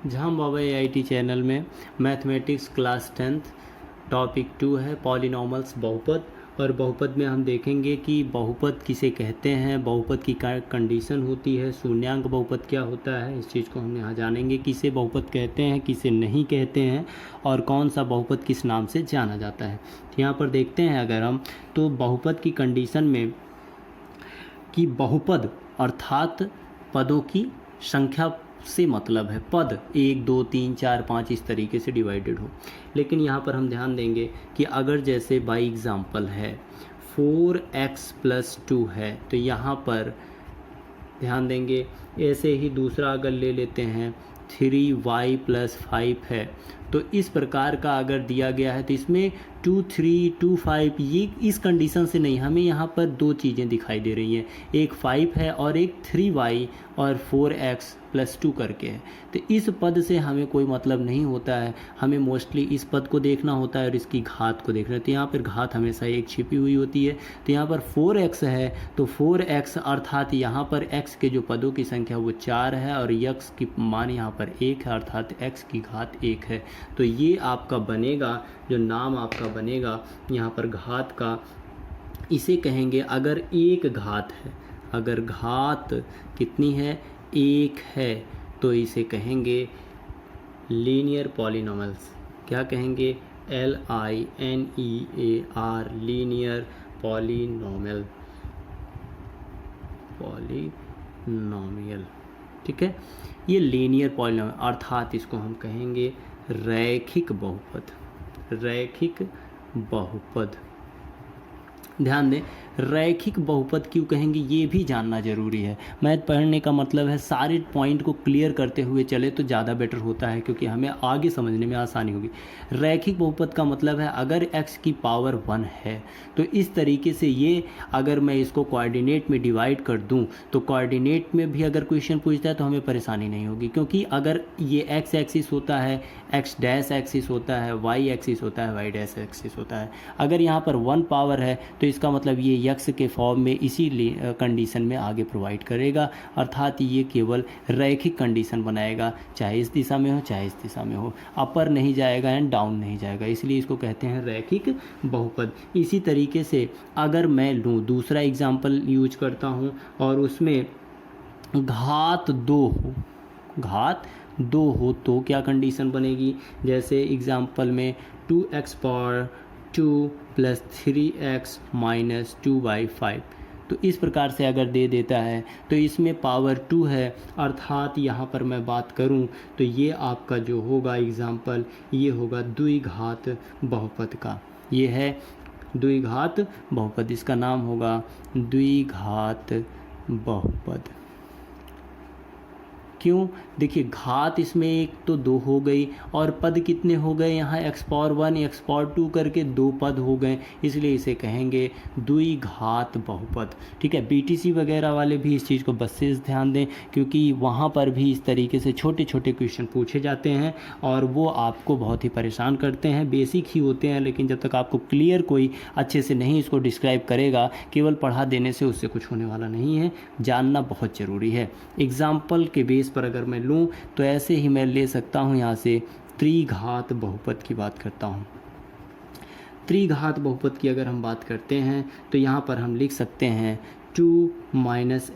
झाम बाबा AIT channel में mathematics class 10th topic 2 है पॉलिनॉमल्स बहुपद। और बहुपद में हम देखेंगे कि बहुपद किसे कहते हैं, बहुपद की क्या कंडीशन होती है, शून्यांक बहुपद क्या होता है, इस चीज़ को हम यहाँ जानेंगे। किसे बहुपद कहते हैं, किसे नहीं कहते हैं, और कौन सा बहुपद किस नाम से जाना जाता है। तो यहाँ पर देखते हैं अगर हम, तो बहुपद की कंडीशन में कि बहुपद अर्थात पदों की संख्या से मतलब है पद 1 2 3 4 5 इस तरीके से डिवाइडेड हो। लेकिन यहाँ पर हम ध्यान देंगे कि अगर जैसे बाई एग्ज़ाम्पल है 4x + 2 है, तो यहाँ पर ध्यान देंगे। ऐसे ही दूसरा अगर ले लेते हैं 3y + 5 है, तो इस प्रकार का अगर दिया गया है तो इसमें 2 3 2 5 ये इस कंडीशन से नहीं, हमें यहाँ पर दो चीज़ें दिखाई दे रही हैं, एक 5 है और एक 3y और 4x + 2 करके है। तो इस पद से हमें कोई मतलब नहीं होता है, हमें मोस्टली इस पद को देखना होता है और इसकी घात को देखना है। तो यहाँ पर घात हमेशा एक छिपी हुई होती है। तो यहाँ पर 4x है, तो 4x अर्थात यहाँ पर x के जो पदों की संख्या वो 4 है और x की मान यहाँ पर 1 है, अर्थात x की घात 1 है। तो ये आपका बनेगा, जो नाम आपका बनेगा यहाँ पर घात का, इसे कहेंगे अगर एक घात है, अगर घात कितनी है 1 है, तो इसे कहेंगे लीनियर पॉलिनॉमल्स। क्या कहेंगे? LINEAR लीनियर पॉलिनॉमियल, ठीक है। ये लीनियर पॉलिनॉमियल अर्थात इसको हम कहेंगे रैखिक बहुपद, रैखिक बहुपद। ध्यान दें, रैखिक बहुपद क्यों कहेंगे ये भी जानना ज़रूरी है। मैथ पढ़ने का मतलब है सारे पॉइंट को क्लियर करते हुए चले तो ज़्यादा बेटर होता है, क्योंकि हमें आगे समझने में आसानी होगी। रैखिक बहुपद का मतलब है अगर x की पावर 1 है तो इस तरीके से ये, अगर मैं इसको कोऑर्डिनेट में डिवाइड कर दूं तो कोऑर्डिनेट में भी अगर क्वेश्चन पूछता है तो हमें परेशानी नहीं होगी, क्योंकि अगर ये x एक्सिस होता है, x डैश एक्सिस होता है, y एक्सिस होता है, y डैश एक्सिस होता है। अगर यहाँ पर 1 पावर है तो इसका मतलब ये यक्स के फॉर्म में इसी कंडीशन में आगे प्रोवाइड करेगा, अर्थात ये केवल रैखिक कंडीशन बनाएगा, चाहे इस दिशा में हो चाहे इस दिशा में हो, अपर नहीं जाएगा एंड डाउन नहीं जाएगा, इसलिए इसको कहते हैं रैखिक बहुपद। इसी तरीके से अगर मैं लूँ दूसरा एग्जाम्पल यूज करता हूँ और उसमें घात 2 हो, घात 2 हो तो क्या कंडीशन बनेगी? जैसे एग्जाम्पल में 2x पावर 2 + 3x - 2/5, तो इस प्रकार से अगर दे देता है तो इसमें पावर 2 है, अर्थात यहाँ पर मैं बात करूँ तो ये आपका जो होगा एग्जाम्पल, ये होगा द्विघात बहुपद का, ये है द्विघात बहुपद, इसका नाम होगा द्विघात बहुपद। क्यों? देखिए घात इसमें एक तो 2 हो गई और पद कितने हो गए यहाँ, x पावर 1 x पावर 2 करके 2 पद हो गए, इसलिए इसे कहेंगे द्विघात बहुपद। ठीक है, BTC वगैरह वाले भी इस चीज़ को बस ध्यान दें, क्योंकि वहाँ पर भी इस तरीके से छोटे छोटे क्वेश्चन पूछे जाते हैं और वो आपको बहुत ही परेशान करते हैं, बेसिक ही होते हैं, लेकिन जब तक आपको क्लियर कोई अच्छे से नहीं इसको डिस्क्राइब करेगा, केवल पढ़ा देने से उससे कुछ होने वाला नहीं है, जानना बहुत ज़रूरी है। एग्जाम्पल के बेस पर अगर मैं लूँ तो ऐसे ही मैं ले सकता हूँ, यहाँ से त्रिघात बहुपद की बात करता हूँ। त्रिघात बहुपद की अगर हम बात करते हैं तो यहाँ पर हम लिख सकते हैं 2 -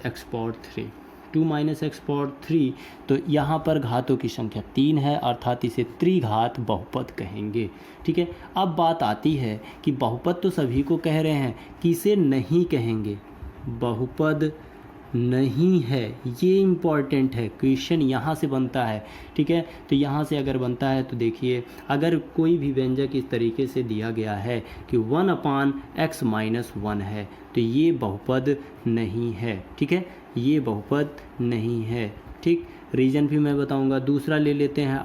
x पावर 3, 2 - x पावर 3, तो यहाँ पर घातों की संख्या 3 है, अर्थात इसे त्रिघात बहुपद कहेंगे। ठीक है, अब बात आती है कि बहुपद तो सभी को कह रहे हैं, किसे नहीं कहेंगे? बहुपद नहीं है, ये इम्पॉर्टेंट है, क्वेश्चन यहाँ से बनता है। ठीक है, तो यहाँ से अगर बनता है तो देखिए, अगर कोई भी व्यंजक इस तरीके से दिया गया है कि 1/x - 1 है तो ये बहुपद नहीं है। ठीक है, ये बहुपद नहीं है। ठीक, रीजन भी मैं बताऊंगा। दूसरा ले लेते हैं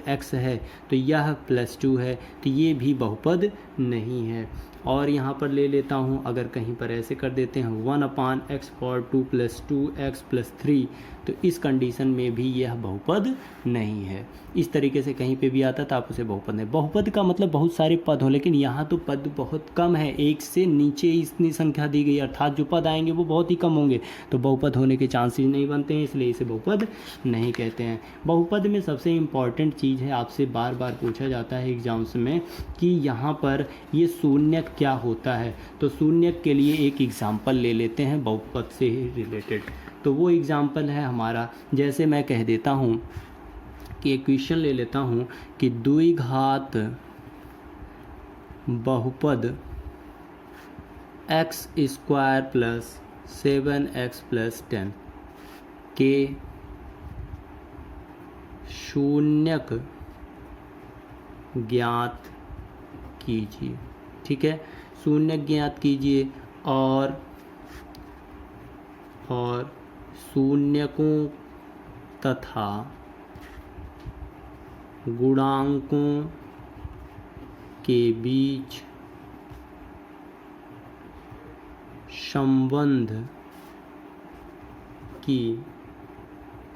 √x है तो यह +2 है, तो ये भी बहुपद नहीं है। और यहाँ पर ले लेता हूँ, अगर कहीं पर ऐसे कर देते हैं 1/x पावर 2 + 2x + 3, तो इस कंडीशन में भी यह बहुपद नहीं है। इस तरीके से कहीं पे भी आता था आप उसे बहुपद नहीं। बहुपद का मतलब बहुत सारे पद हो, लेकिन यहाँ तो पद बहुत कम है, एक से नीचे इतनी संख्या दी गई, अर्थात जो पद आएंगे वो बहुत ही कम होंगे, तो बहुपद होने के चांसेस नहीं बनते हैं, इसलिए इसे बहुपद नहीं कहते हैं। बहुपद में सबसे इम्पॉर्टेंट चीज़ है, आपसे बार बार पूछा जाता है एग्जाम्स में कि यहाँ पर ये शून्यक क्या होता है। तो शून्यक के लिए एक एग्जाम्पल ले लेते हैं बहुपद से ही रिलेटेड। तो वो एग्जाम्पल है हमारा, जैसे मैं कह देता हूँ कि एक क्वेश्चन ले लेता हूँ कि द्विघात बहुपद x square plus 7x plus 10 के शून्यक ज्ञात कीजिए। ठीक है, शून्यक ज्ञात कीजिए और शून्यकों तथा गुणांकों के बीच संबंध की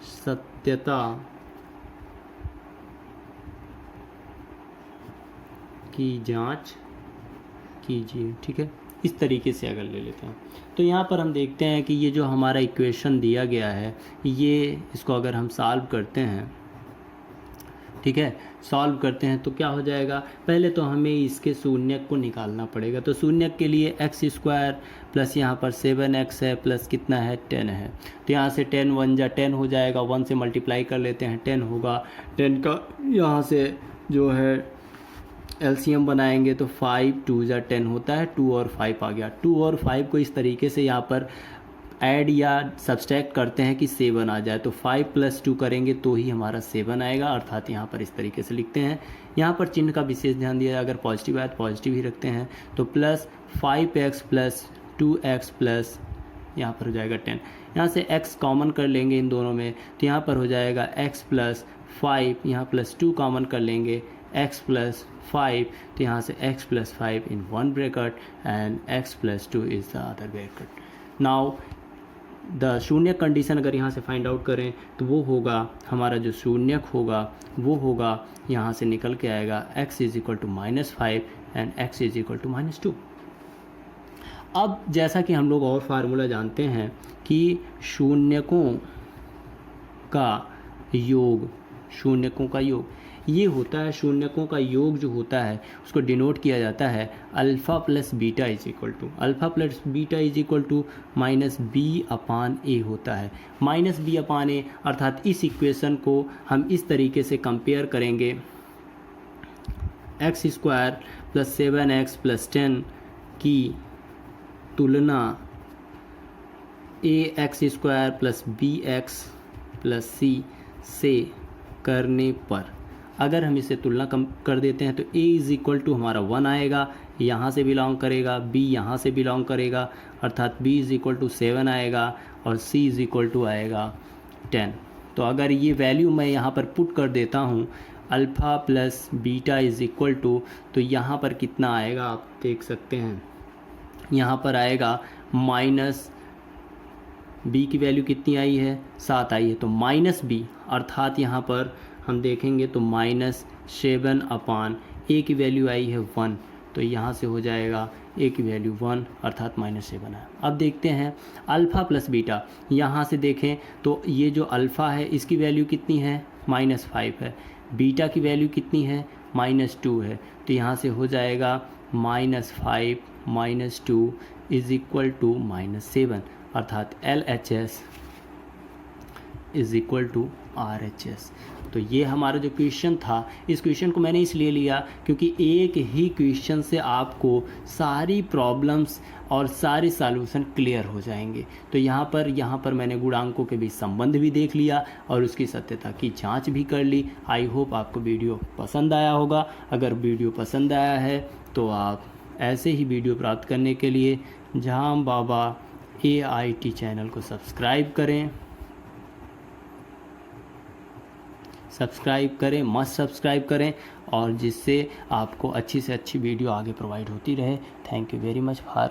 सत्यता की जांच कीजिए। ठीक है, इस तरीके से अगर ले लेते हैं तो यहाँ पर हम देखते हैं कि ये जो हमारा इक्वेशन दिया गया है, ये इसको अगर हम सॉल्व करते हैं, ठीक है, सॉल्व करते हैं तो क्या हो जाएगा, पहले तो हमें इसके शून्यक को निकालना पड़ेगा। तो शून्यक के लिए एक्स स्क्वायर प्लस यहाँ पर 7x है प्लस कितना है 10 है, तो यहाँ से 10 1 जा 10 हो जाएगा, 1 से मल्टीप्लाई कर लेते हैं 10 होगा, 10 का यहाँ से जो है एलसीएम बनाएंगे तो 5 2 जा 10 होता है, 2 और 5 आ गया। 2 और 5 को इस तरीके से यहाँ पर ऐड या सब्सट्रैक्ट करते हैं कि 7 आ जाए, तो 5 + 2 करेंगे तो ही हमारा 7 आएगा, अर्थात यहाँ पर इस तरीके से लिखते हैं। यहाँ पर चिन्ह का विशेष ध्यान दिया, अगर पॉजिटिव आए तो पॉजिटिव ही रखते हैं, तो plus 5x plus 2x plus यहाँ पर हो जाएगा 10। यहाँ से x कॉमन कर लेंगे इन दोनों में, तो यहाँ पर हो जाएगा x प्लस 5, यहाँ प्लस 2 कॉमन कर लेंगे, x प्लस 5, तो यहाँ से x plus 5 in one bracket and x plus 2 is the other bracket. Now the शून्यक कंडीशन अगर यहाँ से फाइंड आउट करें तो वो होगा, हमारा जो शून्यक होगा वो होगा, यहाँ से निकल के आएगा x is equal to -5 and x is equal to -2। अब जैसा कि हम लोग और फार्मूला जानते हैं कि शून्यकों का योग, शून्यकों का योग ये होता है, शून्यकों का योग जो होता है उसको डिनोट किया जाता है alpha plus beta is equal to, alpha plus beta is equal to -b/a होता है। -b/a अर्थात इस इक्वेशन को हम इस तरीके से कंपेयर करेंगे, x square plus 7x plus 10 की तुलना ax square plus bx plus c से करने पर, अगर हम इसे तुलना कम कर देते हैं तो a इज़ इक्वल टू हमारा 1 आएगा, यहाँ से बिलोंग करेगा, b यहाँ से बिलोंग करेगा, अर्थात b इज़ इक्वल टू 7 आएगा और c इज़ इक्वल टू आएगा 10। तो अगर ये वैल्यू मैं यहाँ पर पुट कर देता हूँ alpha plus beta is equal to, तो यहाँ पर कितना आएगा आप देख सकते हैं, यहाँ पर आएगा माइनस b की वैल्यू कितनी आई है 7 आई है, तो -b अर्थात यहाँ पर हम देखेंगे तो -7/a की वैल्यू आई है 1, तो यहाँ से हो जाएगा a की वैल्यू 1 अर्थात -7 है। अब देखते हैं अल्फ़ा प्लस बीटा, यहाँ से देखें तो ये जो अल्फ़ा है इसकी वैल्यू कितनी है -5 है, बीटा की वैल्यू कितनी है -2 है, तो यहाँ से हो जाएगा -5 - 2 इज़ इक्वल टू -7 अर्थात LHS is equal to RHS। तो ये हमारा जो क्वेश्चन था, इस क्वेश्चन को मैंने इसलिए लिया क्योंकि एक ही क्वेश्चन से आपको सारी प्रॉब्लम्स और सारे सॉल्यूशन क्लियर हो जाएंगे। तो यहाँ पर मैंने गुणांकों के बीच संबंध भी देख लिया और उसकी सत्यता की जांच भी कर ली। आई होप आपको वीडियो पसंद आया होगा। अगर वीडियो पसंद आया है तो आप ऐसे ही वीडियो प्राप्त करने के लिए जहां बाबा AIT चैनल को सब्सक्राइब करें, मस्ट सब्सक्राइब करें, और जिससे आपको अच्छी से अच्छी वीडियो आगे प्रोवाइड होती रहे। Thank you very much for